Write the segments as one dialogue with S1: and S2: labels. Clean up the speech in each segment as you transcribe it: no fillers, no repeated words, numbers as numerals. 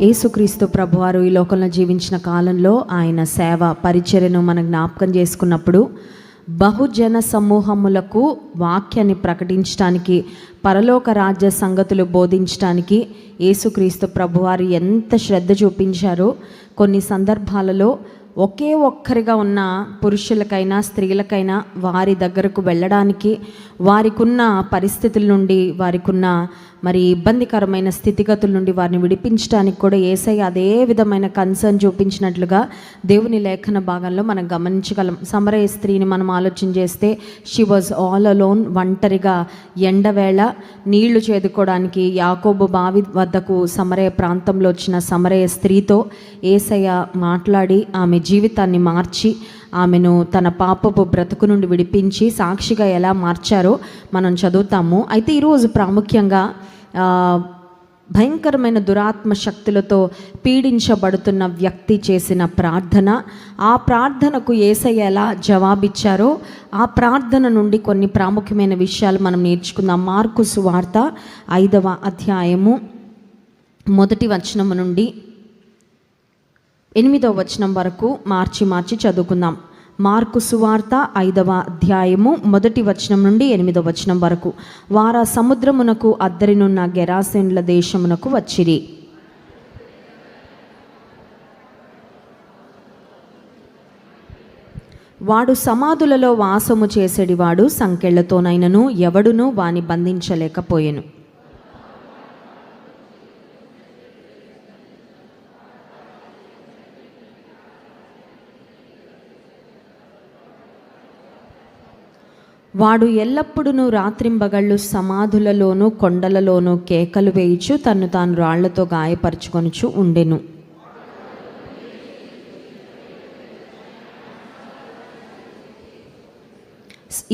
S1: యేసుక్రీస్తు ప్రభువారు ఈ లోకంలో జీవించిన కాలంలో ఆయన సేవ పరిచర్యను మనం జ్ఞాపకం చేసుకున్నప్పుడు బహుజన సమూహములకు వాక్యాన్ని ప్రకటించడానికి, పరలోక రాజ్య సంగతులు బోధించడానికి యేసుక్రీస్తు ప్రభువారు ఎంత శ్రద్ధ చూపించారో కొన్ని సందర్భాలలో ఒకే ఒక్కరిగా ఉన్న పురుషులకైనా స్త్రీలకైనా వారి దగ్గరకు వెళ్ళడానికి, వారికున్న పరిస్థితుల నుండి, వారికున్న మరి ఇబ్బందికరమైన స్థితిగతుల నుండి వారిని విడిపించడానికి కూడా యేసయ్య అదే విధమైన కన్సర్న్ చూపించినట్లుగా దేవుని లేఖన భాగంలో మనం గమనించగలం. సమరయ స్త్రీని మనం ఆలోచన చేస్తే షీ వాజ్ ఆల్ అలోన్, ఒంటరిగా ఎండవేళ నీళ్లు చేదుకోవడానికి యాకోబు బావి వద్దకు సమరయ ప్రాంతంలో వచ్చిన సమరయ స్త్రీతో యేసయ్య మాట్లాడి ఆమె జీవితాన్ని మార్చి ఆమెను తన పాపపు బ్రతుకు నుండి విడిపించి సాక్షిగా ఎలా మార్చారో మనం చదువుతాము. అయితే ఈరోజు ప్రాముఖ్యంగా భయంకరమైన దురాత్మ శక్తులతో పీడించబడుతున్న వ్యక్తి చేసిన ప్రార్థన, ఆ ప్రార్థనకు యేసయ్య ఎలా జవాబిచ్చారో ఆ ప్రార్థన నుండి కొన్ని ప్రాముఖ్యమైన విషయాలు మనం నేర్చుకుందాం. మార్కు సువార్త 5వ అధ్యాయము 1వ వచనం నుండి 8వ వచనం వరకు మార్చి చదువుకుందాం. మార్కు సువార్త 5వ అధ్యాయము 1వ వచనం నుండి 8వ వచనం వరకు. వారా సముద్రమునకు అద్దరినున్న గెరాసేనుల దేశమునకు వచ్చిరి. వాడు సమాధులలో వాసము చేసేడివాడు, సంకెళ్లతోనైనను ఎవడునూ వాని బంధించలేకపోయెను. వాడు ఎల్లప్పుడూ రాత్రింబగళ్ళు సమాధులలోనూ కొండలలోనూ కేకలు వేయుచు తన్ను తాను రాళ్లతో గాయపరుచుకొనుచు ఉండెను.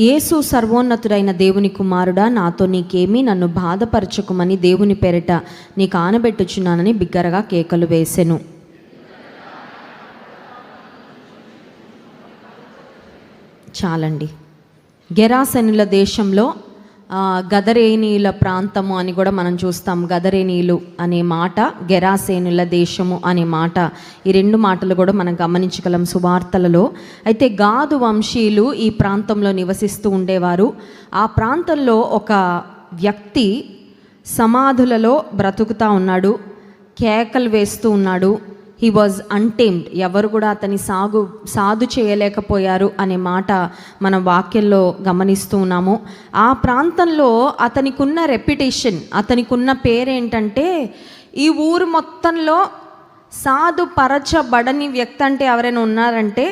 S1: యేసు సర్వోన్నతుడైన దేవుని కుమారుడా, నాతో నీకేమీ, నన్ను బాధపరచుకుమని దేవుని పేరిట నీకు ఆనబెట్టుచున్నానని బిగ్గరగా కేకలు వేసెను. చాలండి. గెరాసేనుల దేశంలో గదరేనీయుల ప్రాంతము అని కూడా మనం చూస్తాం. గదరేనీయులు అనే మాట, గెరాసేనుల దేశము అనే మాట, ఈ రెండు మాటలు కూడా మనం గమనించగలం సువార్తలలో. అయితే గాదు వంశీయులు ఈ ప్రాంతంలో నివసిస్తూ ఉండేవారు. ఆ ప్రాంతంలో ఒక వ్యక్తి సమాధులలో బ్రతుకుతూ ఉన్నాడు, కేకలు వేస్తూ ఉన్నాడు. He was untamed. ఎవరు కూడా అతని సాధు చేయలేకపోయారు అనే మాట మనం వాక్యంలో గమనిస్తూ ఉన్నాము. ఆ ప్రాంతంలో అతనికున్న రెప్యుటేషన్, అతనికున్న పేరేంటంటే, ఈ ఊరు మొత్తంలో సాధుపరచబడని వ్యక్తి అంటే ఎవరైనా ఉన్నారంటే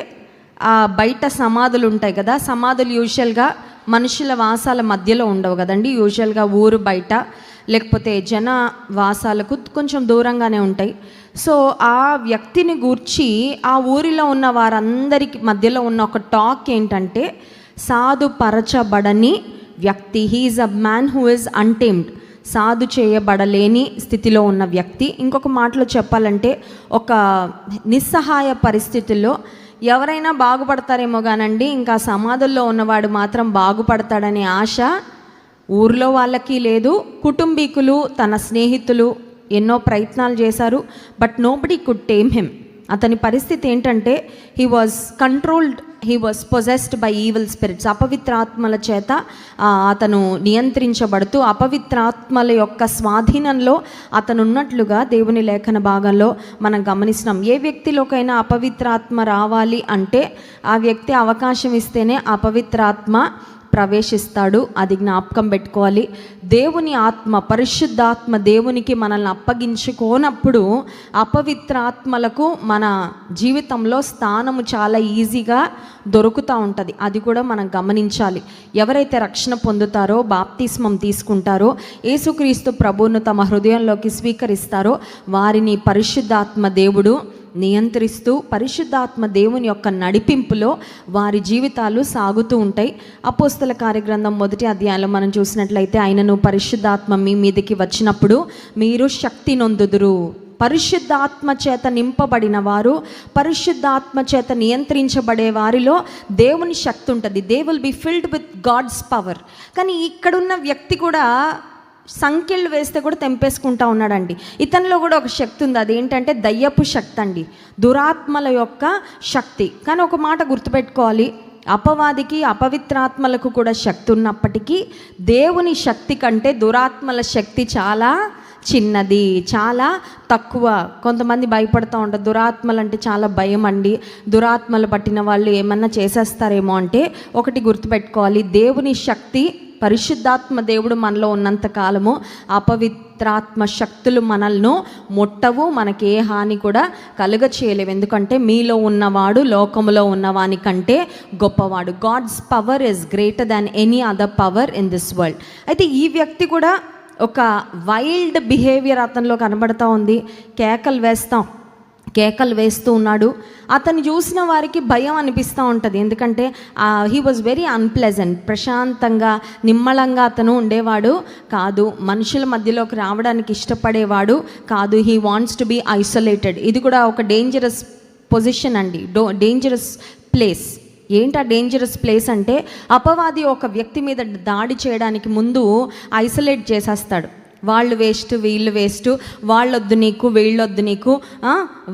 S1: బయట సమాధులు ఉంటాయి కదా, సమాధులు యూజువల్గా మనుషుల వాసాల మధ్యలో ఉండవు కదండి. యూజువల్గా ఊరు బయట లేకపోతే జన వాసాలకు కొంచెం దూరంగానే ఉంటాయి. సో ఆ వ్యక్తిని గూర్చి ఆ ఊరిలో ఉన్న వారందరికి మధ్యలో ఉన్న ఒక టాక్ ఏంటంటే, సాధుపరచబడని వ్యక్తి, he is a man who is untamed, సాధు చేయబడలేని స్థితిలో ఉన్న వ్యక్తి. ఇంకొక మాటలో చెప్పాలంటే, ఒక నిస్సహాయ పరిస్థితుల్లో ఎవరైనా బాగుపడతారేమో కానండి, ఇంకా సమాధుల్లో ఉన్నవాడు మాత్రం బాగుపడతాడనే ఆశ ఊర్లో వాళ్ళకి లేదు. కుటుంబీకులు, తన స్నేహితులు ఎన్నో ప్రయత్నాలు చేశారు, but nobody could tame him. అతని పరిస్థితి ఏంటంటే, he was controlled, he was possessed by evil spirits. అపవిత్రాత్మల చేత అతను నియంత్రించబడుతూ అపవిత్రాత్మల యొక్క స్వాధీనంలో అతను ఉన్నట్లుగా దేవుని లేఖన భాగంలో మనం గమనిస్తున్నాం. ఏ వ్యక్తిలోకైనా అపవిత్రాత్మ రావాలి అంటే ఆ వ్యక్తి అవకాశం ఇస్తేనే అపవిత్రాత్మ ప్రవేశిస్తాడు. అది జ్ఞాపకం పెట్టుకోవాలి. దేవుని ఆత్మ, పరిశుద్ధాత్మ దేవునికి మనల్ని అప్పగించుకోనప్పుడు అపవిత్రాత్మలకు మన జీవితంలో స్థానము చాలా ఈజీగా దొరుకుతూ ఉంటుంది. అది కూడా మనం గమనించాలి. ఎవరైతే రక్షణ పొందుతారో, బాప్తిస్మం తీసుకుంటారో, యేసుక్రీస్తు ప్రభువును తమ హృదయంలోకి స్వీకరిస్తారో వారిని పరిశుద్ధాత్మ దేవుడు నియంత్రిస్తూ, పరిశుద్ధాత్మ దేవుని యొక్క నడిపింపులో వారి జీవితాలు సాగుతూ ఉంటాయి. అపోస్తల కార్యగ్రంథం 1వ అధ్యాయంలో మనం చూసినట్లయితే, ఆయనను పరిశుద్ధాత్మ మీ మీదకి వచ్చినప్పుడు మీరు శక్తి నొందుదురు. పరిశుద్ధాత్మ చేత నింపబడిన వారు, పరిశుద్ధాత్మ చేత నియంత్రించబడే వారిలో దేవుని శక్తి ఉంటుంది. They will be filled with God's power. కానీ ఇక్కడున్న వ్యక్తి కూడా సంఖ్యలు వేస్తే కూడా తెంపేసుకుంటా ఉన్నాడండి. ఇతనిలో కూడా ఒక శక్తి ఉంది, అదేంటంటే దయ్యపు శక్తి అండి, దురాత్మల యొక్క శక్తి. కానీ ఒక మాట గుర్తుపెట్టుకోవాలి, అపవాదికి అపవిత్రాత్మలకు కూడా శక్తి ఉన్నప్పటికీ దేవుని శక్తి కంటే దురాత్మల శక్తి చాలా చిన్నది, చాలా తక్కువ. కొంతమంది భయపడుతూ ఉంటారు, దురాత్మలు అంటే చాలా భయం అండి, దురాత్మలు పట్టిన వాళ్ళు ఏమన్నా చేసేస్తారేమో అంటే ఒకటి గుర్తుపెట్టుకోవాలి, దేవుని శక్తి పరిశుద్ధాత్మ దేవుడు మనలో ఉన్నంత కాలము అపవిత్రాత్మ శక్తులు మనల్ని ముట్టవు, మనకి ఏ హాని కూడా కలుగ చేయలేవు. ఎందుకంటే మీలో ఉన్నవాడు లోకములో ఉన్నవాని కంటే గొప్పవాడు. God's power is greater than any other power in this world. అయితే ఈ వ్యక్తి కూడా ఒక వైల్డ్ బిహేవియర్ అతనిలో కనబడతా ఉంది. కేకలు వేస్తూ ఉన్నాడు. అతన్ని చూసిన వారికి భయం అనిపిస్తూ ఉంటుంది. ఎందుకంటే హీ వాజ్ వెరీ అన్ప్లెజెంట్. ప్రశాంతంగా నిమ్మళంగా అతను ఉండేవాడు కాదు, మనుషుల మధ్యలోకి రావడానికి ఇష్టపడేవాడు కాదు. He wants to be isolated. ఇది కూడా ఒక డేంజరస్ పొజిషన్ అండి, డేంజరస్ ప్లేస్. ఏంటి ఆ డేంజరస్ ప్లేస్ అంటే, అపవాది ఒక వ్యక్తి మీద దాడి చేయడానికి ముందు ఐసోలేట్ చేసేస్తాడు. వాళ్ళు వేస్ట్, వీళ్ళు వేస్ట్, వాళ్ళొద్దు నీకు, వీళ్ళొద్దు నీకు,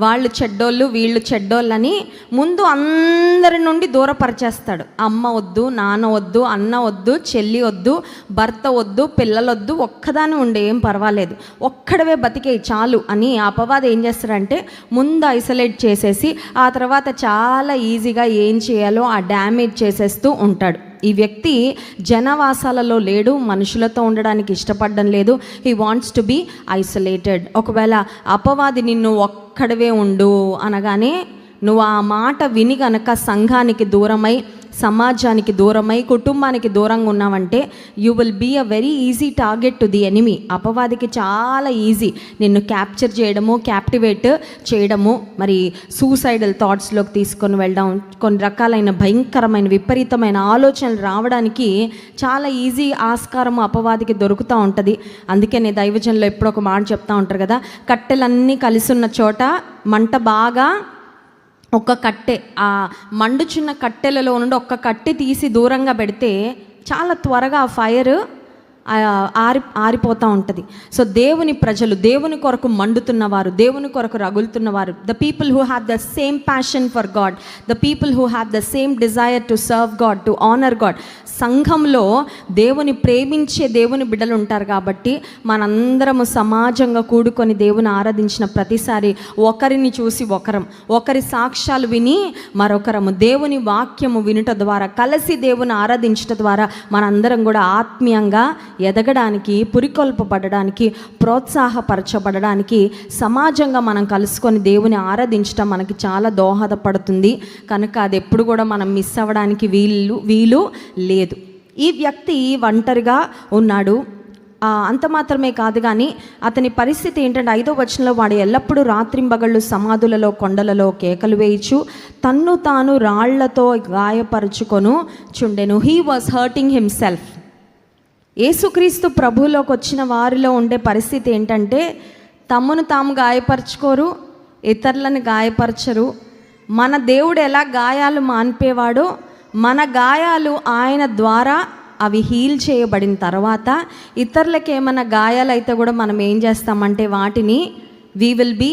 S1: వాళ్ళు చెడ్డోళ్ళు, వీళ్ళు చెడ్డోళ్ళని ముందు అందరి నుండి దూరపరిచేస్తాడు. అమ్మ వద్దు, నాన్న వద్దు, అన్న వద్దు, చెల్లి వద్దు, భర్త వద్దు, పిల్లలొద్దు, ఒక్కదాని ఉండే ఏం పర్వాలేదు, ఒక్కడవే బతికే చాలు అని అపవాది ఏం చేస్తాడంటే ముందు ఐసోలేట్ చేసేసి ఆ తర్వాత చాలా ఈజీగా ఏం చేయాలో ఆ డ్యామేజ్ చేసేస్తూ ఉంటాడు. ఈ వ్యక్తి జనవాసాలలో లేడు, మనుషులతో ఉండడానికి ఇష్టపడడం లేదు. He wants to be isolated. ఒకవేళ అపవాది నిన్ను ఒక్కడవే ఉండు అనగానే నువ్వు ఆ మాట విని గనక సంఘానికి దూరమై, సమాజానికి దూరమై, కుటుంబానికి దూరంగా ఉన్నావంటే you will be a very easy target to the enemy. అపవాదికి చాలా ఈజీ నిన్ను క్యాప్చర్ చేయడము, క్యాప్టివేట్ చేయడము, మరి సూసైడల్ థాట్స్లోకి తీసుకొని వెళ్ళడం, కొన్ని రకాలైన భయంకరమైన విపరీతమైన ఆలోచనలు రావడానికి చాలా ఈజీ ఆస్కారము అపవాదికి దొరుకుతూ ఉంటుంది. అందుకే నేను దైవజనులు ఎప్పుడో ఒక మాట చెప్తూ ఉంటారు కదా, కట్టెలన్నీ కలిసి ఉన్న చోట మంట బాగా, ఒక్క కట్టె, ఆ మండుచున్న కట్టెలలో నుండి ఒక్క కట్టె తీసి దూరంగా పెడితే చాలా త్వరగా ఆ ఫైర్ ఆరిపోతూ ఉంటుంది. సో దేవుని ప్రజలు, దేవుని కొరకు మండుతున్నవారు, దేవుని కొరకు రగులుతున్నవారు, the people who have the same passion for God, the people who have the same desire to serve God, to honour God. సంఘంలో దేవుని ప్రేమించే దేవుని బిడ్డలు ఉంటారు కాబట్టి మనందరము సమాజంగా కూడుకొని దేవుని ఆరాధించిన ప్రతిసారి ఒకరిని చూసి ఒకరి సాక్ష్యాలు విని మరొకరము దేవుని వాక్యము వినుట ద్వారా, కలిసి దేవుని ఆరాధించడం ద్వారా మనందరం కూడా ఆత్మీయంగా ఎదగడానికి, పురికొల్పబడడానికి, ప్రోత్సాహపరచబడడానికి, సమాజంగా మనం కలుసుకొని దేవుని ఆరాధించడం మనకి చాలా దోహదపడుతుంది. కనుక అది ఎప్పుడు కూడా మనం మిస్ అవ్వడానికి వీలు లేదు. ఈ వ్యక్తి ఒంటరిగా ఉన్నాడు. అంత మాత్రమే కాదు కానీ అతని పరిస్థితి ఏంటంటే 5వ వచనంలో, వాడు ఎల్లప్పుడూ రాత్రింబగళ్ళు సమాధులలో, కొండలలో కేకలు వేయచ్చు, తన్ను తాను రాళ్లతో గాయపరుచుకొను చుండెను. He was hurting himself. యేసుక్రీస్తు ప్రభువులోకి వచ్చిన వారిలో ఉండే పరిస్థితి ఏంటంటే తమను తాము గాయపరచుకోరు, ఇతరులను గాయపరచరు. మన దేవుడు ఎలా గాయాలు మాన్పేవాడో మన గాయాలు ఆయన ద్వారా అవి హీల్ చేయబడిన తర్వాత ఇతరులకు ఏమైనా గాయాలు అయితే కూడా మనం ఏం చేస్తామంటే వాటిని we will be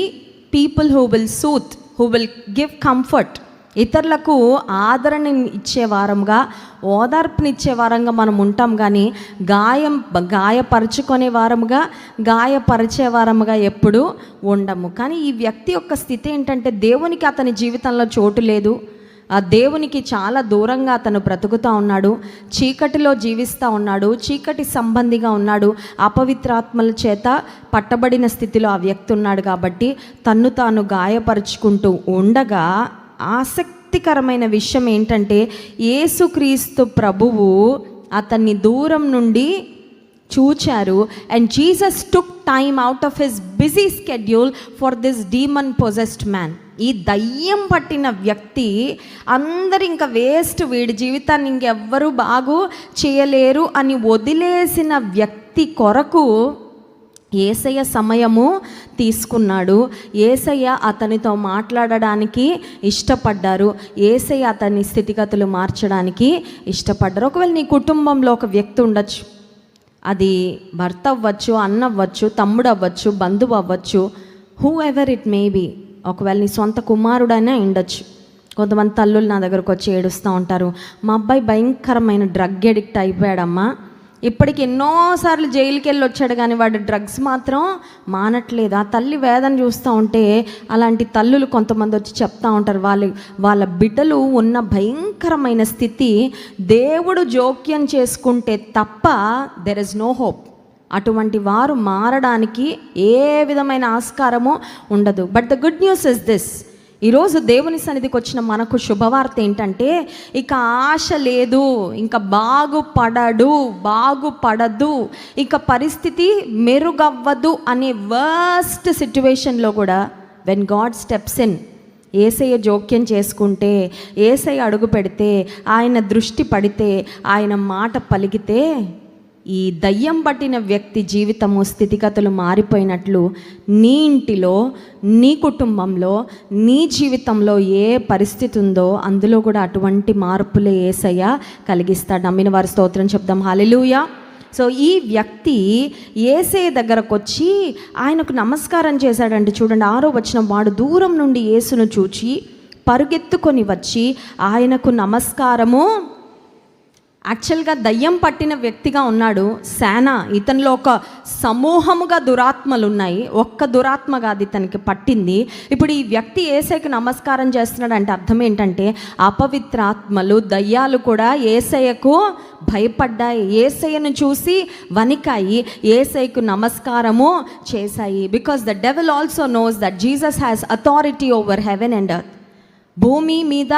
S1: people who will soothe, who will give comfort. ఇతరులకు ఆదరణ ఇచ్చే వారంగా, ఓదార్పునిచ్చే వారంగా మనం ఉంటాం. కానీ గాయపరుచుకునే వారముగా, గాయపరిచే వారముగా ఎప్పుడు ఉండము. కానీ ఈ వ్యక్తి యొక్క స్థితి ఏంటంటే దేవునికి అతని జీవితంలో చోటు లేదు. ఆ దేవునికి చాలా దూరంగా అతను బ్రతుకుతూ ఉన్నాడు, చీకటిలో జీవిస్తూ ఉన్నాడు, చీకటి సంబంధిగా ఉన్నాడు, అపవిత్రాత్మల చేత పట్టబడిన స్థితిలో ఆ వ్యక్తి ఉన్నాడు. కాబట్టి తన్ను తాను గాయపరుచుకుంటూ ఉండగా ఆసక్తికరమైన విషయం ఏంటంటే యేసుక్రీస్తు ప్రభువు అతన్ని దూరం నుండి చూచారు. And Jesus took time out of his busy schedule for this demon possessed man. ఈ దయ్యం పట్టిన వ్యక్తి అందరు ఇంకా వేస్ట్, వీడి జీవితాన్ని ఇంకెవ్వరూ బాగు చేయలేరు అని వదిలేసిన వ్యక్తి కొరకు యేసయ్య సమయము తీసుకున్నాడు. యేసయ్య అతనితో మాట్లాడడానికి ఇష్టపడ్డారు. యేసయ్య అతని స్థితిగతులు మార్చడానికి ఇష్టపడ్డారు. ఒకవేళ నీ కుటుంబంలో ఒక వ్యక్తి ఉండొచ్చు, అది భర్త అవ్వచ్చు, అన్న అవ్వచ్చు, తమ్ముడు అవ్వచ్చు, బంధువు అవ్వచ్చు, whoever it may be. ఒకవేళ నీ సొంత కుమారుడైనా ఉండొచ్చు. కొంతమంది తల్లులు నా దగ్గరకు వచ్చి ఏడుస్తూ ఉంటారు, మా అబ్బాయి భయంకరమైన డ్రగ్ ఎడిక్ట్ అయిపోయాడమ్మా, ఇప్పటికి ఎన్నోసార్లు జైలుకి వెళ్ళి వచ్చాడు కానీ వాడు డ్రగ్స్ మాత్రం మానట్లేదు. ఆ తల్లి వేదన చూస్తూ ఉంటే అలాంటి తల్లులు కొంతమంది వచ్చి చెప్తూ ఉంటారు, వాళ్ళ బిడ్డలు ఉన్న భయంకరమైన స్థితి దేవుడు జోక్యం చేసుకుంటే తప్ప దెర్ ఇస్ నో హోప్. అటువంటి వారు మారడానికి ఏ విధమైన ఆస్కారము ఉండదు. But the good news is this, ఈరోజు దేవుని సన్నిధికి వచ్చిన మనకు శుభవార్త ఏంటంటే, ఇక ఆశ లేదు, ఇంకా బాగుపడదు, ఇక పరిస్థితి మెరుగవ్వదు అనే వర్స్ట్ సిట్యువేషన్లో కూడా వెన్ గాడ్ స్టెప్స్ ఇన్, యేసయ్య జోక్యం చేసుకుంటే, యేసయ్య అడుగు పెడితే, ఆయన దృష్టి పడితే, ఆయన మాట పలికితే, ఈ దయ్యం పట్టిన వ్యక్తి జీవితము స్థితిగతులు మారిపోయినట్లు నీ ఇంటిలో, నీ కుటుంబంలో, నీ జీవితంలో ఏ పరిస్థితి ఉందో అందులో కూడా అటువంటి మార్పులే యేసయ్య కలిగిస్తాడు. నమ్మిన వారి స్తోత్రం చెప్దాం, హల్లెలూయా. సో ఈ వ్యక్తి యేసయ్య దగ్గరకు వచ్చి ఆయనకు నమస్కారం చేశాడంటే చూడండి, 6వ వచనం, వాడు దూరం నుండి యేసును చూచి పరుగెత్తుకొని వచ్చి ఆయనకు నమస్కారము. యాక్చువల్గా దయ్యం పట్టిన వ్యక్తిగా ఉన్నాడు, సేన, ఇతనిలో ఒక సమూహముగా దురాత్మలు ఉన్నాయి, ఒక్క దురాత్మ కాదు ఇతనికి పట్టింది. ఇప్పుడు ఈ వ్యక్తి యేసయ్యకు నమస్కారం చేస్తున్నాడు అంటే అర్థం ఏంటంటే, అపవిత్రాత్మలు, దయ్యాలు కూడా యేసయ్యకు భయపడ్డాయి, యేసయ్యను చూసి వణికాయి, యేసయ్యకు నమస్కారము చేశాయి. Because the devil also knows that Jesus has authority over heaven and earth. భూమి మీద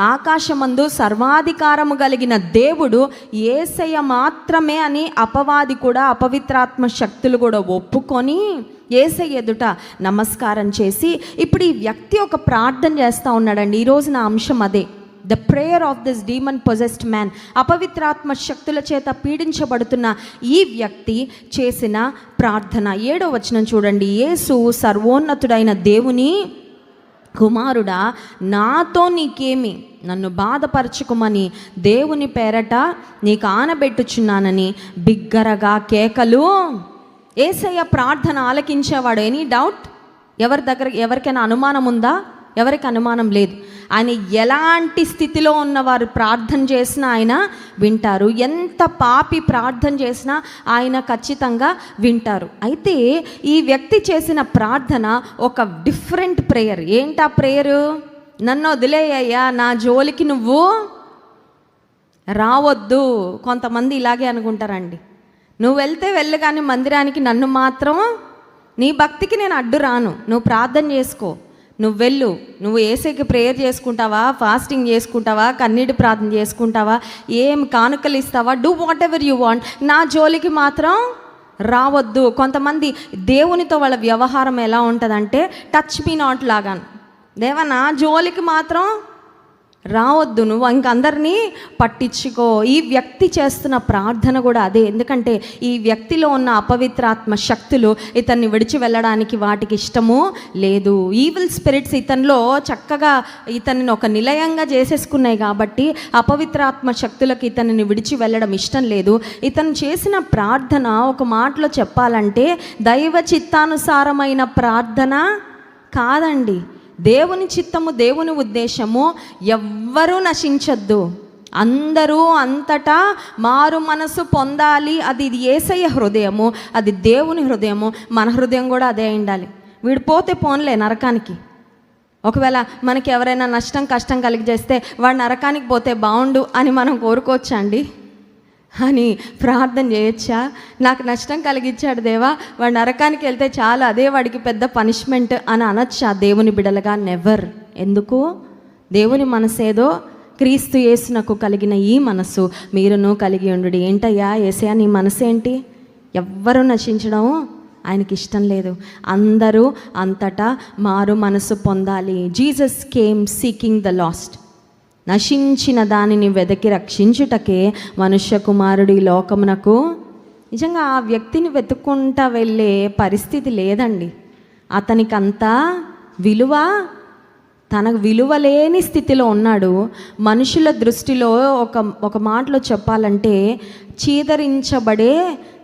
S1: ఆకాశమందు సర్వాధికారము కలిగిన దేవుడు యేసయ్య మాత్రమే అని అపవాది కూడా, అపవిత్రాత్మ శక్తులు కూడా ఒప్పుకొని యేసయ్య ఎదుట నమస్కారం చేసి, ఇప్పుడు ఈ వ్యక్తి ఒక ప్రార్థన చేస్తూ ఉన్నాడండి. ఈరోజు నా అంశం అదే, the prayer of this demon possessed man. అపవిత్రాత్మ శక్తుల చేత పీడించబడుతున్న ఈ వ్యక్తి చేసిన ప్రార్థన. 7వ వచనం చూడండి, యేసు సర్వోన్నతుడైన దేవుని కుమారుడా, నాతో నీకేమి, నన్ను బాధపరచుకోమని దేవుని పేరట నీకు ఆనబెట్టుచున్నానని బిగ్గరగా కేకలు. యేసయ్య ప్రార్థన ఆలకించేవాడు. Any doubt? ఎవరికైనా అనుమానం ఉందా? ఎవరికి అనుమానం లేదు. ఆయన ఎలాంటి స్థితిలో ఉన్నవారు ప్రార్థన చేసినా ఆయన వింటారు. ఎంత పాపి ప్రార్థన చేసినా ఆయన ఖచ్చితంగా వింటారు. అయితే ఈ వ్యక్తి చేసిన ప్రార్థన ఒక డిఫరెంట్ ప్రేయర్. ఏంటా ప్రేయరు? నన్ను వదిలేయ్యా, నా జోలికి నువ్వు రావద్దు. కొంతమంది ఇలాగే అనుకుంటారండి, నువ్వు వెళ్తే వెళ్ళు కానీ మందిరానికి నన్ను మాత్రం, నీ భక్తికి నేను అడ్డు రాను, నువ్వు ప్రార్థన చేసుకో, నువ్వు వెళ్ళు, నువ్వు యేసయ్యకి ప్రేయర్ చేసుకుంటావా, ఫాస్టింగ్ చేసుకుంటావా, కన్నీటి ప్రార్థన చేసుకుంటావా, ఏం కానుకలు ఇస్తావా, do what ever you want, నా జోలికి మాత్రం రావద్దు. కొంతమంది దేవునితో వాళ్ళ వ్యవహారం ఎలా ఉంటుందంటే, టచ్ మీ నాట్ లాగా, దేవా నా జోలికి మాత్రం రావద్దు, నువ్వు ఇంకందరినీ పట్టించుకో. ఈ వ్యక్తి చేస్తున్న ప్రార్థన కూడా అదే. ఎందుకంటే ఈ వ్యక్తిలో ఉన్న అపవిత్రాత్మ శక్తులు ఇతన్ని విడిచి వెళ్ళడానికి వాటికి ఇష్టము లేదు. ఈవిల్ స్పిరిట్స్ ఇతనిలో చక్కగా ఇతన్ని ఒక నిలయంగా చేసేసుకున్నాయి కాబట్టి అపవిత్రాత్మ శక్తులకు ఇతనిని విడిచి వెళ్ళడం ఇష్టం లేదు. ఇతను చేసిన ప్రార్థన ఒక మాటలో చెప్పాలంటే దైవ చిత్తానుసారమైన ప్రార్థన కాదండి. దేవుని చిత్తము, దేవుని ఉద్దేశము ఎవ్వరూ నశించద్దు, అందరూ అంతటా మారు మనసు పొందాలి. అది యేసయ్య హృదయము, అది దేవుని హృదయము. మన హృదయం కూడా అదే ఉండాలి. వీడు పోతే పోన్లే నరకానికి. ఒకవేళ మనకి ఎవరైనా నష్టం కష్టం కలిగజేస్తే వాడు నరకానికి పోతే బాగుండు అని మనం కోరుకోవచ్చా అండి? అని ప్రార్థన చేయొచ్చా? నాకు నష్టం కలిగించాడు దేవా, వాడు నరకానికి వెళ్తే చాలు, అదే వాడికి పెద్ద పనిష్మెంట్ అని అనొచ్చా దేవుని బిడలుగా? నెవర్. ఎందుకు? దేవుని మనసేదో క్రీస్తు యేసునకు కలిగిన ఈ మనసు మీరును కలిగి ఉండు. ఏంటయ్యా యేసయ్యా నీ మనసేంటి? ఎవ్వరూ నశించడం ఆయనకి ఇష్టం లేదు, అందరూ అంతటా మారు మనసు పొందాలి. Jesus came seeking the last. నశించిన దానిని వెదకి రక్షించుటకే మనుష్య కుమారుడు ఈ లోకమునకు. నిజంగా ఆ వ్యక్తిని వెతుక్కుంటా వెళ్ళే పరిస్థితి లేదండి. అతనికి అంత విలువ తనకు విలువలేని స్థితిలో ఉన్నాడు. మనుషుల దృష్టిలో ఒక మాటలో చెప్పాలంటే చీదరించబడే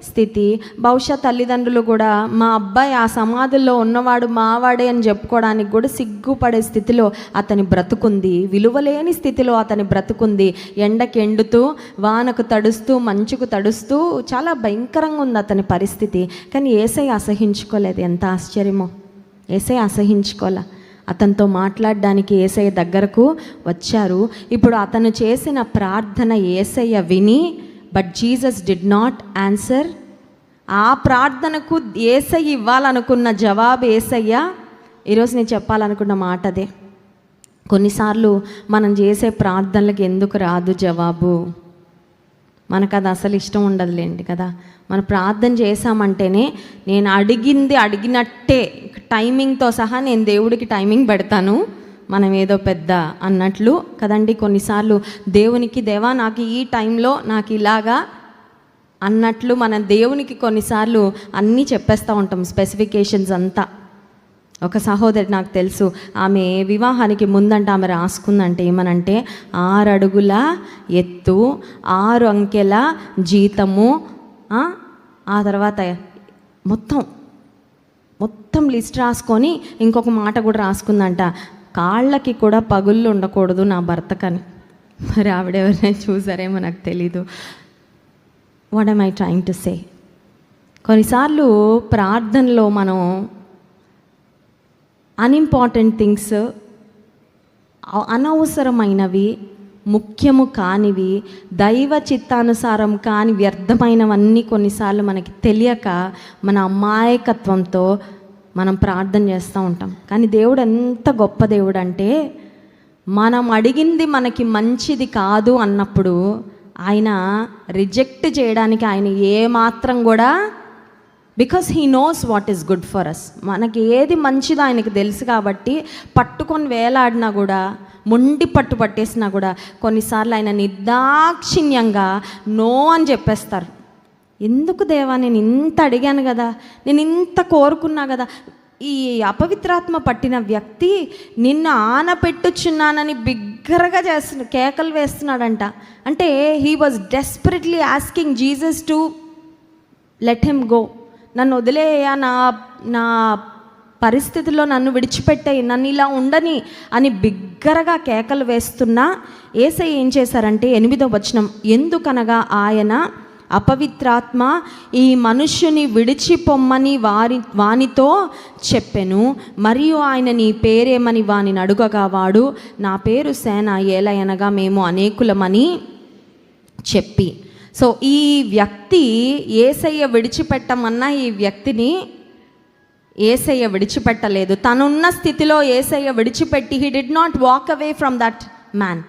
S1: స్థితి. బహుశా తల్లిదండ్రులు కూడా మా అబ్బాయి ఆ సమాధుల్లో ఉన్నవాడు మావాడే అని చెప్పుకోవడానికి కూడా సిగ్గుపడే స్థితిలో అతని బ్రతుకుంది. విలువలేని స్థితిలో అతని బ్రతుకుంది. ఎండకి ఎండుతూ, వానకు తడుస్తూ, మంచుకు తడుస్తూ చాలా భయంకరంగా ఉంది అతని పరిస్థితి. కానీ యేసయ్య అసహించుకోలేదు. ఎంత ఆశ్చర్యమో! యేసయ్య అసహించుకోలే. అతనితో మాట్లాడడానికి యేసయ్య దగ్గరకు వచ్చారు. ఇప్పుడు అతను చేసిన ప్రార్థన యేసయ్య విని, but Jesus did not answer. ఆ ప్రార్థనకు యేసయ్య ఇవ్వాలనుకున్న జవాబు యేసయ్య ఈరోజు నేను చెప్పాలనుకున్న మాట అదే. కొన్నిసార్లు మనం చేసే ప్రార్థనలకు ఎందుకు రాదు జవాబు? మనకు అది అసలు ఇష్టం ఉండదులేండి కదా. మనం ప్రార్థన చేశామంటేనే నేను అడిగింది అడిగినట్టే టైమింగ్తో సహా నేను దేవుడికి టైమింగ్ పెడతాను, మనం ఏదో పెద్ద అన్నట్లు కదండి. కొన్నిసార్లు దేవునికి దేవా నాకు ఈ టైంలో నాకు ఇలాగా అన్నట్లు మన దేవునికి కొన్నిసార్లు అన్నీ చెప్పేస్తూ ఉంటాం, స్పెసిఫికేషన్స్ అంతా. ఒక సహోదరి నాకు తెలుసు, ఆమె వివాహానికి ముందంటే ఆమె రాసుకుందంటే ఏమనంటే 6 అడుగుల ఎత్తు, 6 అంకెల జీతము, ఆ తర్వాత మొత్తం లిస్ట్ రాసుకొని ఇంకొక మాట కూడా రాసుకుందంట, కాళ్ళకి కూడా పగుళ్ళు ఉండకూడదు నా భర్తకని. మరి ఆవిడెవరైనా చూసారేమో నాకు తెలీదు. What am I trying to say? కొన్నిసార్లు ప్రార్థనలో మనం అన్ఇంపార్టెంట్ థింగ్స్, అనవసరమైనవి, ముఖ్యము కానివి, దైవ చిత్తానుసారం కాని వ్యర్థమైనవన్నీ కొన్నిసార్లు మనకి తెలియక మన అమాయకత్వంతో మనం ప్రార్థన చేస్తూ ఉంటాం. కానీ దేవుడు ఎంత గొప్ప దేవుడు అంటే, మనం అడిగింది మనకి మంచిది కాదు అన్నప్పుడు ఆయన రిజెక్ట్ చేయడానికి ఆయన ఏమాత్రం కూడా, because he knows what is good for us. మనకి ఏది మంచిదో ఆయనకు తెలుసు కాబట్టి పట్టుకొని వేలాడినా కూడా, మొండి పట్టేసినా కూడా కొన్నిసార్లు ఆయన నిర్దాక్షిణ్యంగా నో అని చెప్పేస్తారు. ఎందుకు దేవా, నేను ఇంత అడిగాను కదా, నేను ఇంత కోరుకున్నా కదా. ఈ అపవిత్రాత్మ పట్టిన వ్యక్తి నిన్ను ఆనపెట్టుచున్నానని బిగ్గరగా కేకలు వేస్తున్నాడంట. అంటే he was desperately asking Jesus to let him go. నన్ను వదిలేయా, నా పరిస్థితిలో నన్ను విడిచిపెట్టాయి, నన్ను ఇలా ఉండని అని బిగ్గరగా కేకలు వేస్తున్నా యేసయ్య ఏం చేశారంటే 8వ వచనం, ఎందుకనగా ఆయన అపవిత్రాత్మ ఈ మనుష్యుని విడిచిపొమ్మని వానితో చెప్పెను, మరియు ఆయన నీ పేరేమని వానిని అడుగగా వాడు నా పేరు సేన, ఏలయనగా మేము అనేకులమని చెప్పి. సో ఈ వ్యక్తి యేసయ్య విడిచిపెట్టమన్నా ఈ వ్యక్తిని యేసయ్య విడిచిపెట్టలేదు. తనున్న స్థితిలో యేసయ్య విడిచిపెట్టి he did not walk away from that man.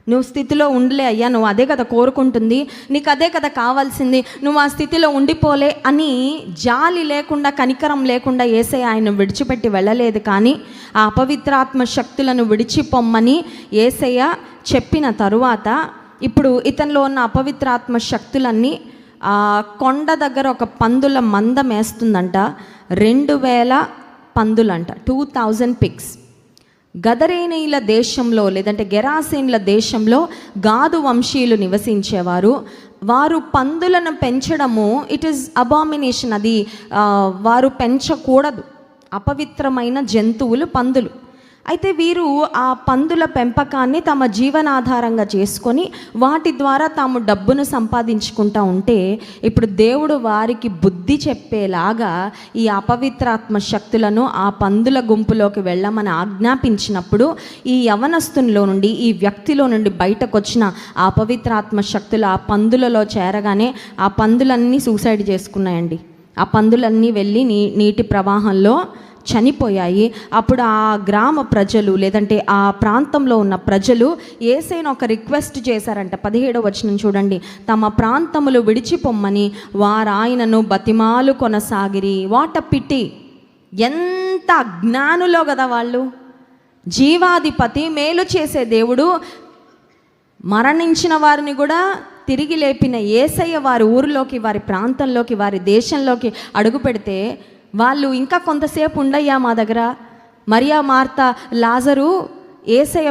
S1: నువ్వు స్థితిలో ఉండలే అయ్యా, నువ్వు అదే కదా కోరుకుంటుంది, నీకు అదే కదా కావాల్సింది, నువ్వు ఆ స్థితిలో ఉండిపోలే అని జాలి లేకుండా, కనికరం లేకుండా యేసయ్య ఆయన విడిచిపెట్టి వెళ్ళలేదు. కానీ ఆ అపవిత్రాత్మ శక్తులను విడిచిపొమ్మని యేసయ్య చెప్పిన తరువాత ఇప్పుడు ఇతనిలో ఉన్న అపవిత్రాత్మ శక్తులన్నీ కొండ దగ్గర ఒక పందుల మందం వేస్తుందంట. 2000 పందులంట, 2000 పిగ్స్. గదరేనీల దేశంలో లేదంటే గెరాసేన్ల దేశంలో గాదు వంశీయులు నివసించేవారు. వారు పందులను పెంచడము ఇట్ ఈస్ అబామినేషన్. అది వారు పెంచకూడదు, అపవిత్రమైన జంతువులు పందులు. అయితే వీరు ఆ పందుల పెంపకాన్ని తమ జీవనాధారంగా చేసుకొని వాటి ద్వారా తాము డబ్బును సంపాదించుకుంటూ ఉంటే, ఇప్పుడు దేవుడు వారికి బుద్ధి చెప్పేలాగా ఈ అపవిత్రాత్మ శక్తులను ఆ పందుల గుంపులోకి వెళ్ళమని ఆజ్ఞాపించినప్పుడు ఈ యవనస్తునిలో నుండి, ఈ వ్యక్తిలో నుండి బయటకు వచ్చిన ఆ అపవిత్రాత్మ శక్తులు ఆ పందులలో చేరగానే ఆ పందులన్నీ సూసైడ్ చేసుకున్నాయండి. ఆ పందులన్నీ వెళ్ళి నీటి ప్రవాహంలో చనిపోయాయి. అప్పుడు ఆ గ్రామ ప్రజలు లేదంటే ఆ ప్రాంతంలో ఉన్న ప్రజలు యేసయ్యను ఒక రిక్వెస్ట్ చేశారంట. 17వ వచనం చూడండి, తమ ప్రాంతములు విడిచిపొమ్మని వారాయనను బతిమాలు కొనసాగిరి. What a PT! ఎంత అజ్ఞానులో కదా వాళ్ళు. జీవాధిపతి, మేలు చేసే దేవుడు, మరణించిన వారిని కూడా తిరిగి లేపిన యేసయ్య వారి ఊరిలోకి, వారి ప్రాంతంలోకి, వారి దేశంలోకి అడుగు పెడితే వాళ్ళు ఇంకా కొంతసేపు ఉండయ్యా మా దగ్గర, మరియా, మార్తా, లాజరు యేసయ్య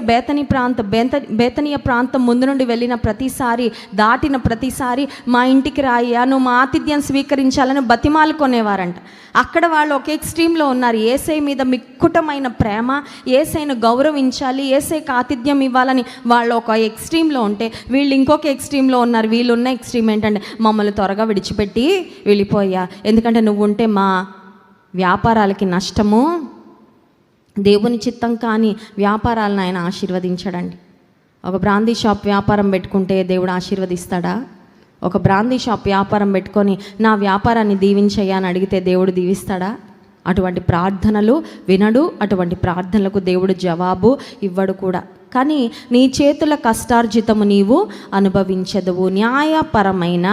S1: బేతనీయ ప్రాంతం ముందు నుండి వెళ్ళిన ప్రతిసారి, దాటిన ప్రతిసారి మా ఇంటికి రాయ్యా, నువ్వు మా ఆతిథ్యం స్వీకరించాలని బతిమాలు కొనేవారంట. అక్కడ వాళ్ళు ఒక ఎక్స్ట్రీమ్లో ఉన్నారు. యేసయ్య మీద మిక్కుటమైన ప్రేమ, యేసయ్యను గౌరవించాలి, యేసయ్యకి ఆతిథ్యం ఇవ్వాలని వాళ్ళు ఒక ఎక్స్ట్రీమ్లో ఉంటే, వీళ్ళు ఇంకొక ఎక్స్ట్రీమ్లో ఉన్నారు. వీళ్ళు ఉన్న ఎక్స్ట్రీమ్ ఏంటంటే మమ్మల్ని త్వరగా విడిచిపెట్టి వెళ్ళిపోయా, ఎందుకంటే నువ్వు ఉంటే మా వ్యాపారాలకి నష్టము, దేవుని చిత్తం కానీ వ్యాపారాలను ఆయన ఆశీర్వదించడండి. ఒక బ్రాందీ షాప్ వ్యాపారం పెట్టుకుంటే దేవుడు ఆశీర్వదిస్తాడా? ఒక బ్రాందీ షాప్ వ్యాపారం పెట్టుకొని నా వ్యాపారాన్ని దీవించయ్యా అని అడిగితే దేవుడు దీవిస్తాడా? అటువంటి ప్రార్థనలు వినడు, అటువంటి ప్రార్థనలకు దేవుడు జవాబు ఇవ్వడు కూడా. కానీ నీ చేతుల కష్టార్జితము నీవు అనుభవించదువు. న్యాయపరమైన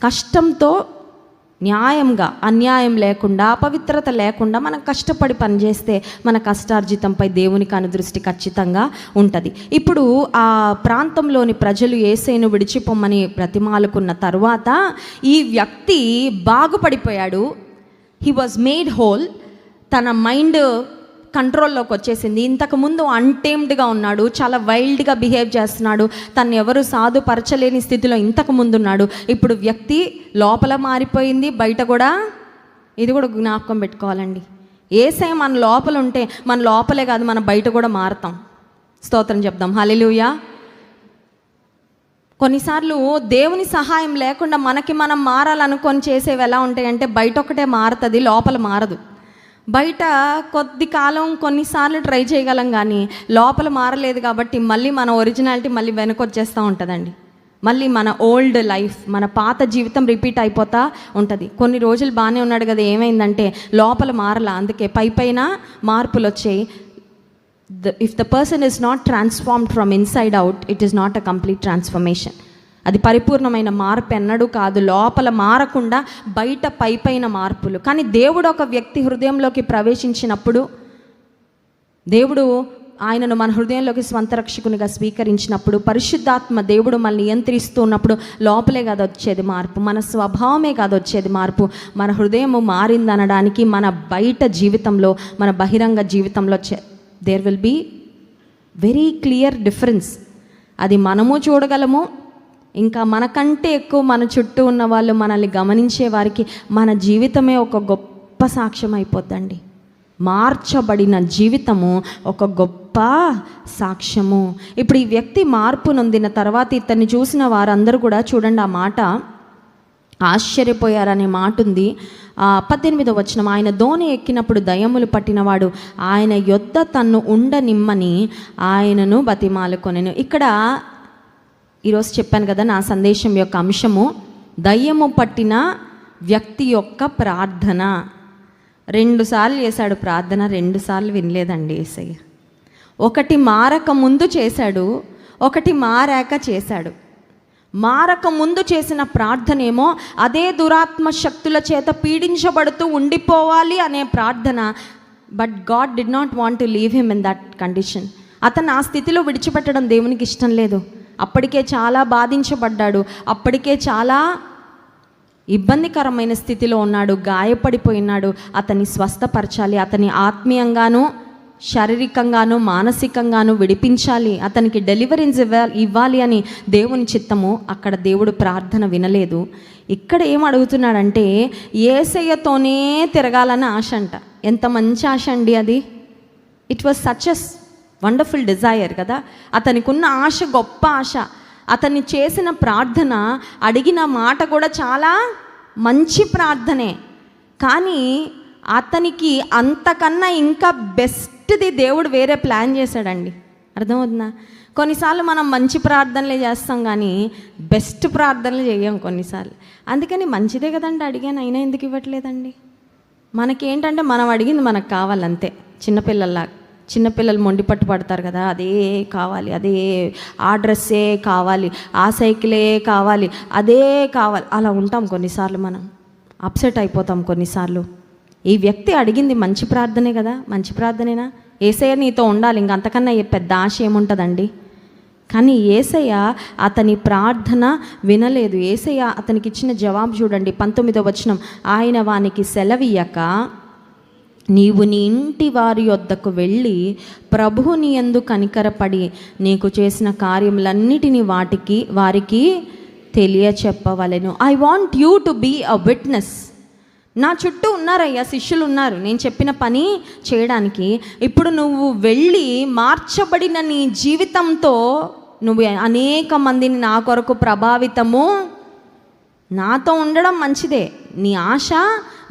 S1: కష్టంతో, న్యాయంగా, అన్యాయం లేకుండా, అపవిత్రత లేకుండా మనం కష్టపడి పనిచేస్తే మన కష్టార్జితంపై దేవునికి అనుదృష్టి ఖచ్చితంగా ఉంటుంది. ఇప్పుడు ఆ ప్రాంతంలోని ప్రజలు యేసయ్యను విడిచిపోమ్మని బ్రతిమాలుకున్న తర్వాత ఈ వ్యక్తి బాగుపడిపోయాడు. He was made whole. తన మైండ్ కంట్రోల్లోకి వచ్చేసింది. ఇంతకుముందు అన్టేమ్డ్గా ఉన్నాడు, చాలా వైల్డ్గా బిహేవ్ చేస్తున్నాడు, తను ఎవరు సాధుపరచలేని స్థితిలో ఇంతకుముందు ఉన్నాడు. ఇప్పుడు వ్యక్తి లోపల మారిపోయింది, బయట కూడా. ఇది కూడా జ్ఞాపకం పెట్టుకోవాలండి. యేసయ్య మన లోపల ఉంటే మన లోపలే కాదు, మన బయట కూడా మారుతాం. స్తోత్రం చెప్దాం, హల్లెలూయా. కొన్నిసార్లు దేవుని సహాయం లేకుండా మనకి మనం మారాలనుకొని చేసేవి ఎలా ఉంటాయంటే, బయట ఒకటే మారుతుంది, లోపల మారదు. బయట కొద్ది కాలం కొన్నిసార్లు ట్రై చేయగలం, కానీ లోపల మారలేదు కాబట్టి మళ్ళీ మన ఒరిజినాలిటీ మళ్ళీ వెనకొచ్చేస్తూ ఉంటుందండి. మళ్ళీ మన ఓల్డ్ లైఫ్, మన పాత జీవితం రిపీట్ అయిపోతూ ఉంటుంది. కొన్ని రోజులు బాగానే ఉన్నాడు కదా, ఏమైందంటే లోపల మారలా, అందుకే పైన మార్పులు వచ్చాయి. If the person is not transformed from inside out, it is not a complete transformation. అది పరిపూర్ణమైన మార్పు ఎన్నడూ కాదు. లోపల మారకుండా బయట పైన మార్పులు. కానీ దేవుడు ఒక వ్యక్తి హృదయంలోకి ప్రవేశించినప్పుడు, దేవుడు ఆయనను మన హృదయంలోకి స్వంత రక్షకునిగా స్వీకరించినప్పుడు, పరిశుద్ధాత్మ దేవుడు మనల్ని నియంత్రిస్తూ ఉన్నప్పుడు లోపలే కాదు వచ్చేది మార్పు, మన స్వభావమే కాదు వచ్చేది మార్పు. మన హృదయము మారిందనడానికి మన బయట జీవితంలో, మన బహిరంగ జీవితంలో there will be very clear difference. అది మనము చూడగలము, ఇంకా మనకంటే ఎక్కువ మన చుట్టూ ఉన్న వాళ్ళు, మనల్ని గమనించే వారికి మన జీవితమే ఒక గొప్ప సాక్ష్యం అయిపోద్దండి. మార్చబడిన జీవితము ఒక గొప్ప సాక్ష్యము. ఇప్పుడు ఈ వ్యక్తి మార్పు నొందిన తర్వాత ఇతన్ని చూసిన వారందరూ కూడా చూడండి, ఆ మాట ఆశ్చర్యపోయారనే మాట ఉంది. 18వ వచనం, ఆయన దోణి ఎక్కినప్పుడు దయ్యములు పట్టినవాడు ఆయన యొద్ద తన్ను ఉండనిమ్మని ఆయనను బతిమాలుకొనెను. ఇక్కడ ఈరోజు చెప్పాను కదా, నా సందేశం యొక్క అంశము దయ్యము పట్టిన వ్యక్తి యొక్క ప్రార్థన. 2 సార్లు చేశాడు ప్రార్థన, 2 సార్లు వినలేదండి యేసయ్య. ఒకటి మారక ముందు చేశాడు, ఒకటి మారాక చేశాడు. మారక ముందు చేసిన ప్రార్థనేమో అదే దురాత్మ శక్తుల చేత పీడించబడుతూ ఉండిపోవాలి అనే ప్రార్థన. But God did not want to leave him in that condition. అతను ఆ స్థితిలో విడిచిపెట్టడం దేవునికి ఇష్టం లేదు. అప్పటికే చాలా బాధించబడ్డాడు, అప్పటికే చాలా ఇబ్బందికరమైన స్థితిలో ఉన్నాడు, గాయపడిపోయినాడు. అతన్ని స్వస్థపరచాలి, అతని ఆత్మీయంగాను, శారీరకంగాను, మానసికంగాను విడిపించాలి, అతనికి డెలివరెన్స్ ఇవ్వాలి అని దేవుని చిత్తము. అక్కడ దేవుడు ప్రార్థన వినలేదు. ఇక్కడ ఏం అడుగుతున్నాడంటే, యేసయ్యతోనే తిరగాలని ఆశ అంట. ఎంత మంచి ఆశ అండి అది. It was such a wonderful desire కదా. అతనికి ఉన్న ఆశ గొప్ప ఆశ. అతన్ని చేసిన ప్రార్థన, అడిగిన మాట కూడా చాలా మంచి ప్రార్థనే. కానీ అతనికి అంతకన్నా ఇంకా బెస్ట్ది దేవుడు వేరే ప్లాన్ చేశాడండి. అర్థమవుతుందా? కొన్నిసార్లు మనం మంచి ప్రార్థనలే చేస్తాం, కానీ బెస్ట్ ప్రార్థనలు చేయం కొన్నిసార్లు. అందుకని మంచిదే కదండి అడిగాను, అయినా ఎందుకు ఇవ్వట్లేదండి? మనకేంటంటే మనం అడిగింది మనకు కావాలంతే. చిన్నపిల్లలు మొండి పట్టు పడతారు కదా, అదే కావాలి, అదే ఆ డ్రెస్సే కావాలి, ఆ సైకిలే కావాలి, అదే కావాలి, అలా ఉంటాం. కొన్నిసార్లు మనం అప్సెట్ అయిపోతాం కొన్నిసార్లు. ఈ వ్యక్తి అడిగింది మంచి ప్రార్థనే కదా, మంచి ప్రార్థనేనా? యేసయ్య నీతో ఉండాలి, ఇంకంతకన్నా పెద్ద ఆశ ఏముంటుందండి? కానీ యేసయ్య అతని ప్రార్థన వినలేదు. యేసయ్య అతనికి ఇచ్చిన జవాబు చూడండి, 19వ వచనం, ఆయన వానికి సెలవియ్యక నీవు నీ ఇంటి వారి యొద్దకు వెళ్ళి ప్రభువు నీ యందు కనికరపడి నీకు చేసిన కార్యములన్నిటినీ వారికి తెలియచెప్పవలెను. I want you to be a witness. నా చుట్టూ ఉన్నారయ్యా, శిష్యులు ఉన్నారు నేను చెప్పిన పని చేయడానికి. ఇప్పుడు నువ్వు వెళ్ళి మార్చబడిన నీ జీవితంతో నువ్వు అనేక మందిని నా కొరకు ప్రభావితము, నాతో ఉండడం మంచిదే, నీ ఆశ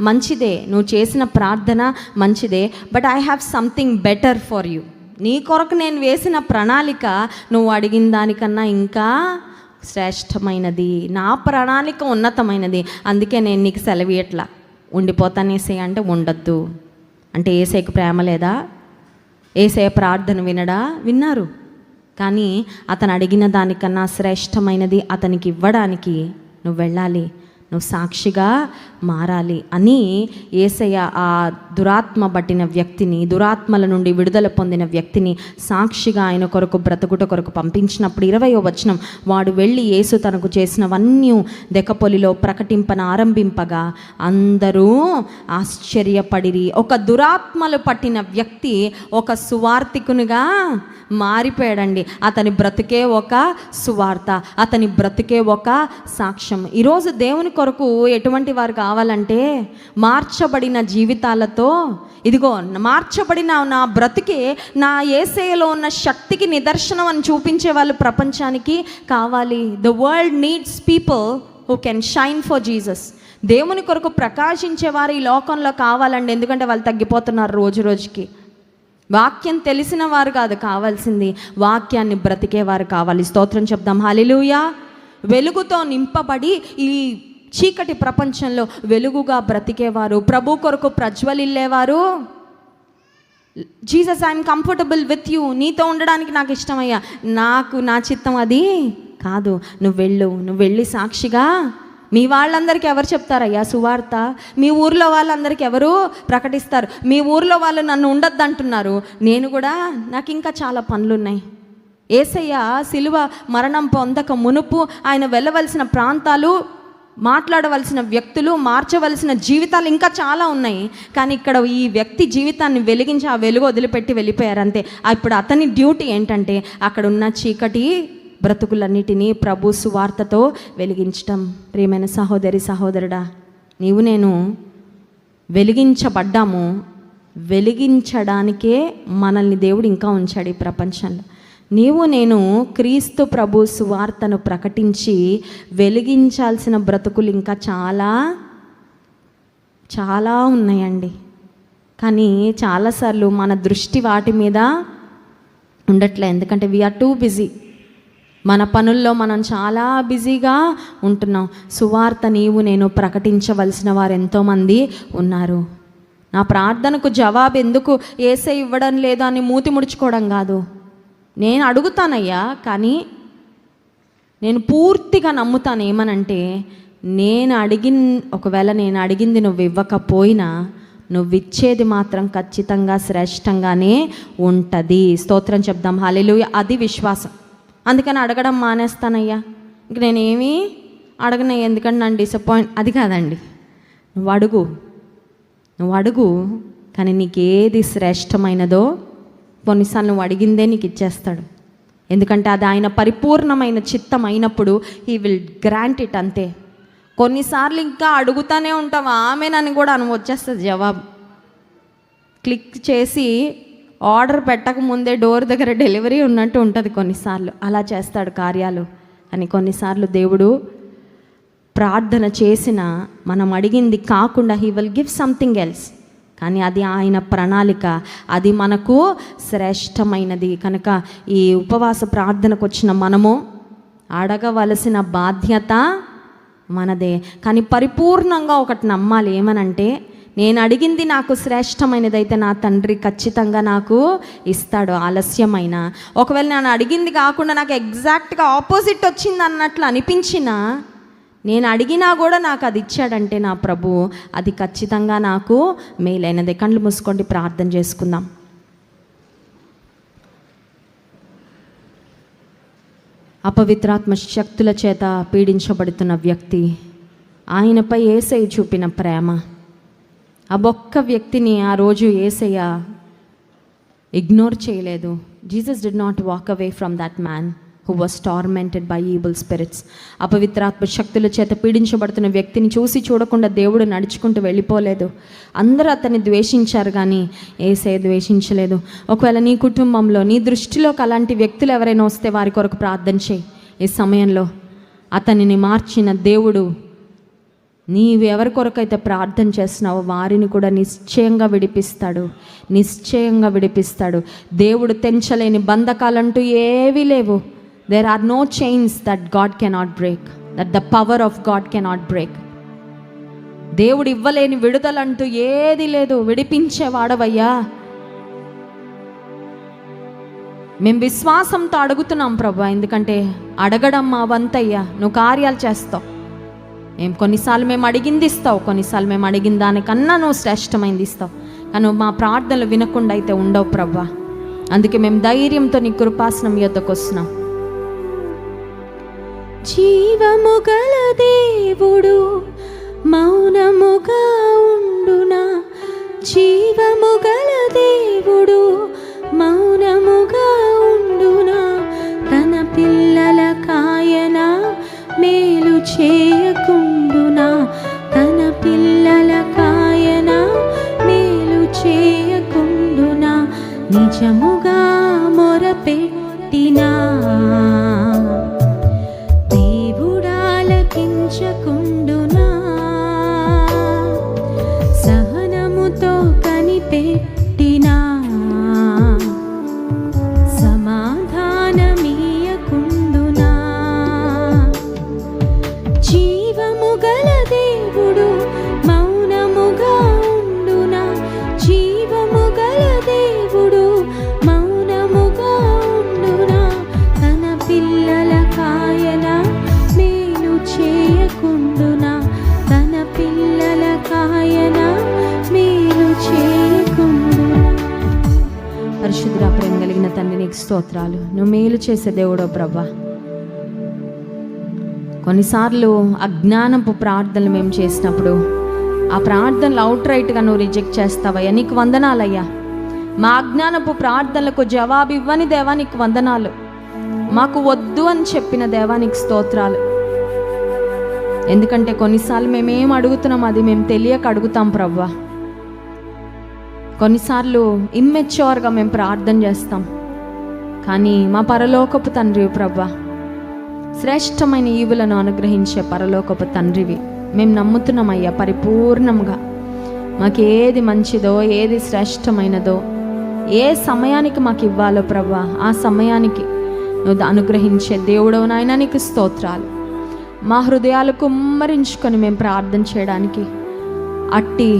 S1: మంచిదే, నువ్వు చేసిన ప్రార్థన మంచిదే, but I have something better for you. నీ కొరకు నేను వేసిన ప్రణాళిక నువ్వు అడిగిన దానికన్నా ఇంకా శ్రేష్టమైనది, నా ప్రణాళిక ఉన్నతమైనది. అందుకే నేను నీకు సెలవియట్లా, ఉండిపోతాను ఏసయ్య అంటే ఉండొద్దు. అంటే ఏసయ్యకు ప్రేమ లేదా? ఏసయ్య ప్రార్థన విన్నారు, కానీ అతను అడిగిన దానికన్నా శ్రేష్టమైనది అతనికి ఇవ్వడానికి నువ్వు వెళ్ళాలి, నువ్వు సాక్షిగా మారాలి అని యేసయ్య ఆ దురాత్మ పట్టిన వ్యక్తిని, దురాత్మల నుండి విడుదల పొందిన వ్యక్తిని సాక్షిగా ఆయన కొరకు బ్రతుకుట కొరకు పంపించినప్పుడు 20వ వచనం, వాడు వెళ్ళి యేసు తనకు చేసినవన్నీ దెకపొలిలో ప్రకటింపన ఆరంభింపగా అందరూ ఆశ్చర్యపడిరి. ఒక దురాత్మలు పట్టిన వ్యక్తి ఒక సువార్తికునిగా మారిపోయాడండి. అతని బ్రతుకే ఒక సువార్త, అతని బ్రతుకే ఒక సాక్ష్యం. ఈరోజు దేవుని కొరకు ఎటువంటి వారు కావాలంటే మార్చబడిన జీవితాలతో, ఇదిగో మార్చబడిన నా బ్రతుకే నా యేసయ్యలో ఉన్న శక్తికి నిదర్శనం అని చూపించే వాళ్ళు ప్రపంచానికి కావాలి. The world needs people who can shine for Jesus. దేవుని కొరకు ప్రకాశించేవారు ఈ లోకంలో కావాలండి. ఎందుకంటే వాళ్ళు తగ్గిపోతున్నారు రోజు రోజుకి. వాక్యం తెలిసిన వారు కాదు కావాల్సింది, వాక్యాన్ని బ్రతికేవారు కావాలి. స్తోత్రం చెప్దాం, హల్లెలూయా. వెలుగుతో నింపబడి ఈ చీకటి ప్రపంచంలో వెలుగుగా బ్రతికేవారు, ప్రభు కొరకు ప్రజ్వలిల్లేవారు. Jesus, I'm comfortable with you, నీతో ఉండడానికి నాకు ఇష్టమయ్యా, నా చిత్తం అది కాదు, నువ్వు వెళ్ళి సాక్షిగా మీ వాళ్ళందరికీ ఎవరు చెప్తారయ్యా సువార్త? మీ ఊర్లో వాళ్ళందరికీ ఎవరు ప్రకటిస్తారు? మీ ఊర్లో వాళ్ళు నన్ను ఉండొద్దు అంటున్నారు, నేను కూడా నాకు ఇంకా చాలా పనులున్నాయి. యేసయ్య సిలువ మరణం పొందక మునుపు ఆయన వెళ్ళవలసిన ప్రాంతాలు, మాట్లాడవలసిన వ్యక్తులు, మార్చవలసిన జీవితాలు ఇంకా చాలా ఉన్నాయి. కానీ ఇక్కడ ఈ వ్యక్తి జీవితాన్ని వెలిగించి ఆ వెలుగు వదిలిపెట్టి వెళ్ళిపోయారు అంతే. ఇప్పుడు అతని డ్యూటీ ఏంటంటే అక్కడ ఉన్న చీకటి బ్రతుకులన్నిటినీ ప్రభు సువార్తతో వెలిగించటం. ప్రియమైన సహోదరి సహోదరుడా, నీవు నేను వెలిగించబడ్డాము, వెలిగించడానికే మనల్ని దేవుడు ఇంకా ఉంచాడు ఈ ప్రపంచంలో. నీవు నేను క్రీస్తు ప్రభు సువార్తను ప్రకటించి వెలిగించాల్సిన బ్రతుకులు ఇంకా చాలా చాలా ఉన్నాయండి. కానీ చాలాసార్లు మన దృష్టి వాటి మీద ఉండట్లే. ఎందుకంటే వీఆర్ టూ బిజీ. మన పనుల్లో మనం చాలా బిజీగా ఉంటున్నాం. సువార్త నీవు నేను ప్రకటించవలసిన వారు ఎంతోమంది ఉన్నారు. నా ప్రార్థనకు జవాబు ఎందుకు యేసయ్య ఇవ్వడం లేదు అని మూతి ముడుచుకోవడం కాదు. నేను అడుగుతానయ్యా, కానీ నేను పూర్తిగా నమ్ముతాను ఏమనంటే, ఒకవేళ నేను అడిగింది నువ్వు ఇవ్వకపోయినా నువ్వు ఇచ్చేది మాత్రం ఖచ్చితంగా శ్రేష్టంగానే ఉంటుంది. స్తోత్రం చెప్దాం, హల్లెలూయా. అది విశ్వాసం. అందుకని అడగడం మానేస్తానయ్యా, ఇంక నేనేమీ అడగనయ్యా, ఎందుకంటే నన్ను డిసప్పాయింట్, అది కాదండి. నువ్వు అడుగు, కానీ నీకేది శ్రేష్టమైనదో కొన్నిసార్లు నువ్వు అడిగిందే నీకు ఇచ్చేస్తాడు. ఎందుకంటే అది ఆయన పరిపూర్ణమైన చిత్తం అయినప్పుడు హీ విల్ గ్రాంట్ ఇట్ అంతే. కొన్నిసార్లు ఇంకా అడుగుతానే ఉంటావు, ఆమెనని కూడా వచ్చేస్తుంది జవాబు. క్లిక్ చేసి ఆర్డర్ పెట్టక ముందే డోర్ దగ్గర డెలివరీ ఉన్నట్టు ఉంటుంది కొన్నిసార్లు. అలా చేస్తాడు కార్యాలు. అని కొన్నిసార్లు దేవుడు ప్రార్థన చేసిన మనం అడిగింది కాకుండా he will give something else. కానీ అది ఆయన ప్రణాళిక, అది మనకు శ్రేష్టమైనది. కనుక ఈ ఉపవాస ప్రార్థనకు వచ్చిన మనము అడగవలసిన బాధ్యత మనదే. కానీ పరిపూర్ణంగా ఒకటి నమ్మాలి, ఏమనంటే నేను అడిగింది నాకు శ్రేష్టమైనదైతే నా తండ్రి ఖచ్చితంగా నాకు ఇస్తాడు. ఆలస్యమైన, ఒకవేళ నేను అడిగింది కాకుండా నాకు ఎగ్జాక్ట్గా ఆపోజిట్ వచ్చింది అన్నట్లు అనిపించినా, నేను అడిగినా కూడా నాకు అది ఇచ్చాడంటే నా ప్రభు, అది ఖచ్చితంగా నాకు మేలైనదే. కళ్ళు మూసుకోండి, ప్రార్థన చేసుకుందాం. అపవిత్రాత్మ శక్తుల చేత పీడించబడుతున్న వ్యక్తి, ఆయనపై యేసయ్య చూపిన ప్రేమ, ఆ ఒక్క వ్యక్తిని ఆ రోజు యేసయ్య ఇగ్నోర్ చేయలేదు. Jesus did not walk away from that man who was tormented by evil spirits. అపవిత్రాత్మ శక్తుల చేత పీడించబడుతున్న వ్యక్తిని చూసి చూడకుండా దేవుడు నడుచుకుంటూ వెళ్ళిపోలేదు. అందరూ అతన్ని ద్వేషించారు కానీ యేసయ్య ద్వేషించలేదు. ఒకవేళ నీ కుటుంబంలో నీ దృష్టిలోకి అలాంటి వ్యక్తులు ఎవరైనా వస్తే వారి కొరకు ప్రార్థన చేయి. ఈ సమయంలో అతనిని మార్చిన దేవుడు నీవు ఎవరి కొరకైతే ప్రార్థన చేస్తున్నావో వారిని కూడా నిశ్చయంగా విడిపిస్తాడు, నిశ్చయంగా విడిపిస్తాడు. దేవుడు తెంచలేని బంధకాలంటూ ఏవీ లేవు. There are no chains that God cannot break, that the power of God cannot break. దేవుడు ఇవ్వలేని విడుదలంటూ ఏది లేదు. విడిపించేవాడవయ్యా. మేము విశ్వాసంతో అడుగుతున్నాం ప్రభా, ఎందుకంటే అడగడం మా వంతయ్యా. నువ్వు కార్యాలు చేస్తావు. కొన్నిసార్లు మేము అడిగింది ఇస్తావు, కొన్నిసార్లు మేము అడిగిన దానికన్నా నువ్వు శ్రేష్టమైంది ఇస్తావు. కానీ మా ప్రార్థనలు వినకుండా అయితే ఉండవు ప్రభా. అందుకే మేము ధైర్యంతో నీ కృపాసనం యొద్దకు వస్తున్నాం. జీవము గల దేవుడు మౌనముగా ఉండునా, జీవము గల దేవుడు మౌనముగా ఉండునా, తన పిల్లల కాయన మేలు చేయకుండునా, తన పిల్లల కాయన మేలు చేయకుండునా, నిజముగా మొరపెట్టినా దేవుడాలకించకుండునా, సహనముతో కనిపెట్టినా సమాధానమీయకుండునా. జీవము గల దేవుడు మౌనముగా ఉండునా, జీవము గల దేవుడు మౌనముగా ఉండునా, తన పిల్లల కాయన మేలు చేయకుండునా, తన పిల్లల కాయన మేలు చేయకుండునా. పరిశుద్ధ ప్రేమ కలిగిన తండ్రి నీకు స్తోత్రాలు. నువ్వు మేలు చేసే దేవుడో ప్రభా. కొన్నిసార్లు అజ్ఞానపు ప్రార్థనలు మేము చేసినప్పుడు ఆ ప్రార్థనలు అవుట్ రైట్గా నువ్వు రిజెక్ట్ చేస్తావయ్యా. నీకు వందనాలయ్యా. మా అజ్ఞానపు ప్రార్థనలకు జవాబు ఇవ్వని దేవా నీకు వందనాలు. మాకు వద్దు అని చెప్పిన దేవా నీకు స్తోత్రాలు. ఎందుకంటే కొన్నిసార్లు మేమేం అడుగుతున్నాం అది మేము తెలియక అడుగుతాం ప్రవ్వా. కొన్నిసార్లు ఇమ్మెచ్యూర్గా మేము ప్రార్థన చేస్తాం. కానీ మా పరలోకపు తండ్రి ప్రవ్వా, శ్రేష్టమైన ఈవులను అనుగ్రహించే పరలోకపు తండ్రివి మేము నమ్ముతున్నామయ్యా. పరిపూర్ణంగా మాకు ఏది మంచిదో, ఏది శ్రేష్టమైనదో, ఏ సమయానికి మాకు ఇవ్వాలో ప్రభా, ఆ సమయానికి నువ్వు అనుగ్రహించే దేవుడవు నాయనా నీకు స్తోత్రాలు. మా హృదయాలు కుమ్మరించుకొని మేము ప్రార్థన చేయడానికి అట్టి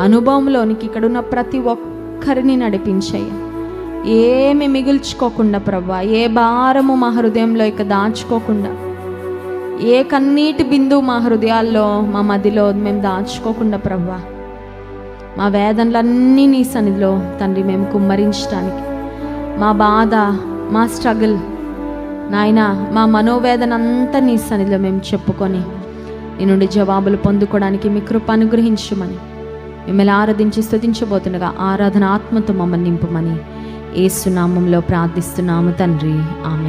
S1: అనుభవంలోనికి ఇక్కడున్న ప్రతి ఒక్కరిని నడిపించయ్యా. ఏమి మిగుల్చుకోకుండా ప్రభా, ఏ భారము మా హృదయంలో ఇక దాచుకోకుండా, ఏ కన్నీటి బిందువు మా హృదయాల్లో మా మదిలో మేము దాచుకోకుండా ప్రభా, మా వేదనలన్నీ నీ సన్నిధిలో తండ్రి మేము కుమ్మరించడానికి, మా బాధ, మా స్ట్రగుల్ నాయన, మా మనోవేదన అంతా నీ సన్నిధిలో మేము చెప్పుకొని నీ నుండి జవాబులు పొందుకోవడానికి మీ కృప అనుగ్రహించమని మిమ్మల్ని ఆరాధించి స్తుతించబోతుండగా ఆరాధన ఆత్మతో మమ్మల్ని నింపమని యేసు నామములో ప్రార్థిస్తున్నాము తండ్రి, ఆమేన్.